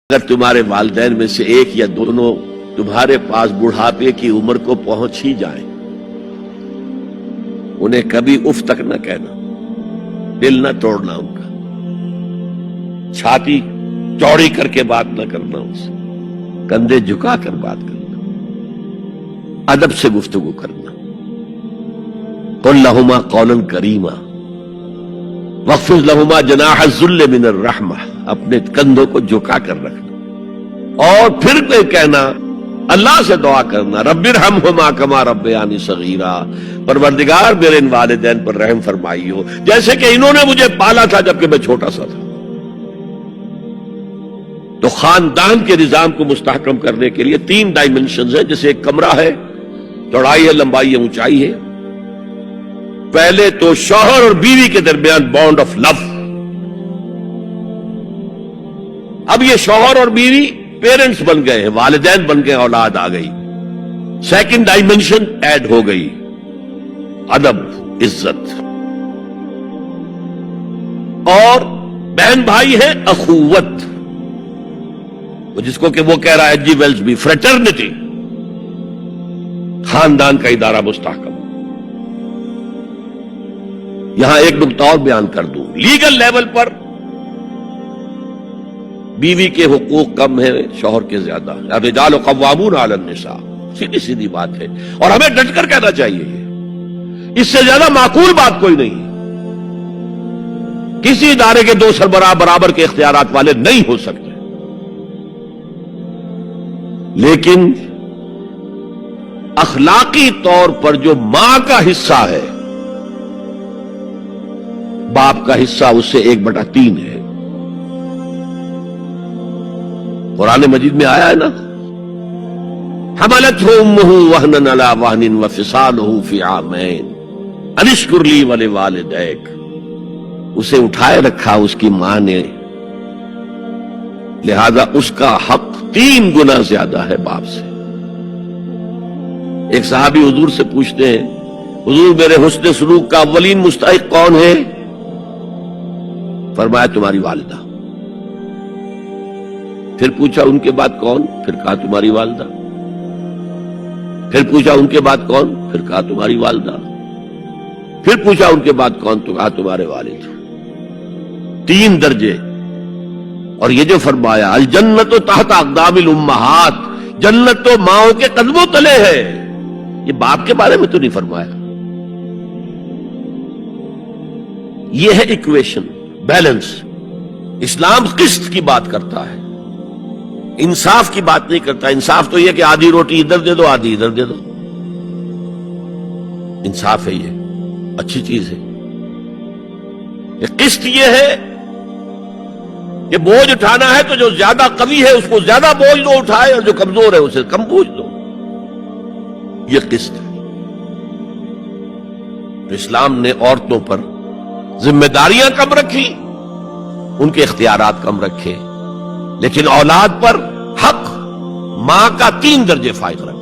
اگر تمہارے والدین میں سے ایک یا دونوں تمہارے پاس بڑھاپے کی عمر کو پہنچ ہی جائیں، انہیں کبھی اف تک نہ کہنا، دل نہ توڑنا ان کا، چھاتی چوڑی کر کے بات نہ کرنا، ان سے کندھے جھکا کر بات کرنا، ادب سے گفتگو کرنا۔ قل لہما قولا کریما واخفض لہما جناح الذل من الرحمہ، اپنے کندھوں کو جھکا کر رکھنا، اور پھر کہنا، اللہ سے دعا کرنا، رب ارحمہما کما ربیانی صغیرا، پروردگار میرے ان والدین پر رحم فرمائی ہو جیسے کہ انہوں نے مجھے پالا تھا جبکہ میں چھوٹا سا تھا۔ تو خاندان کے نظام کو مستحکم کرنے کے لیے 3 ڈائمنشنز ہیں، جیسے ایک کمرہ ہے، چوڑائی ہے، لمبائی ہے، اونچائی ہے۔ پہلے تو شوہر اور بیوی کے درمیان بانڈ آف لو، اب یہ شوہر اور بیوی پیرنٹس بن گئے ہیں، والدین بن گئے، اولاد آ گئی۔ سیکنڈ ڈائمنشن ایڈ ہو گئی، ادب، عزت، اور بہن بھائی ہے اخوت، جس کو کہ وہ کہہ رہا ہے جی ویلز بھی فریٹرنٹی، خاندان کا ادارہ مستحکم۔ یہاں ایک نقطہ اور بیان کر دوں، لیگل لیول پر بیوی کے حقوق کم ہیں شوہر کے زیادہ، الرجال قوامون علی النساء، سیدھی سیدھی بات ہے، اور ہمیں ڈٹ کر کہنا چاہیے، اس سے زیادہ معقول بات کوئی نہیں۔ کسی ادارے کے 2 سربراہ برابر کے اختیارات والے نہیں ہو سکتے، لیکن اخلاقی طور پر جو ماں کا حصہ ہے، باپ کا حصہ اس سے 1/3 ہے۔ قرآن مجید میں آیا ہے نا، حملته امه وهنا على وهن وفصاله في عامين ان اشكر لي ولوالديك، اسے اٹھائے رکھا اس کی ماں نے، لہذا اس کا حق 3 گنا زیادہ ہے باپ سے۔ ایک صحابی حضور سے پوچھتے ہیں، حضور میرے حسن سلوک کا اولین مستحق کون ہے؟ فرمایا تمہاری والدہ۔ پھر پوچھا ان کے بعد کون؟ پھر کہا تمہاری والدہ۔ پھر پوچھا ان کے بعد کون؟ پھر کہا تمہاری والدہ۔ پھر پوچھا ان کے بعد کون؟ تو کہا تمہارے والد۔ 3 درجے، اور یہ جو فرمایا الجنت تحت اقدام الامہات، جنت تو ماؤں کے قدموں تلے ہے، یہ باپ کے بارے میں تو نہیں فرمایا۔ یہ ہے ایکویشن، بیلنس۔ اسلام قسط کی بات کرتا ہے، انصاف کی بات نہیں کرتا۔ انصاف تو یہ کہ آدھی روٹی ادھر دے دو، آدھی ادھر دے دو، انصاف ہے، یہ اچھی چیز ہے۔ یہ قسط یہ ہے کہ بوجھ اٹھانا ہے تو جو زیادہ قوی ہے اس کو زیادہ بوجھ دو اٹھائے، اور جو کمزور ہے اسے کم بوجھ دو، یہ قسط ہے۔ تو اسلام نے عورتوں پر ذمہ داریاں کم رکھی، ان کے اختیارات کم رکھے، لیکن اولاد پر حق ماں کا 3 درجے فائق رکھا۔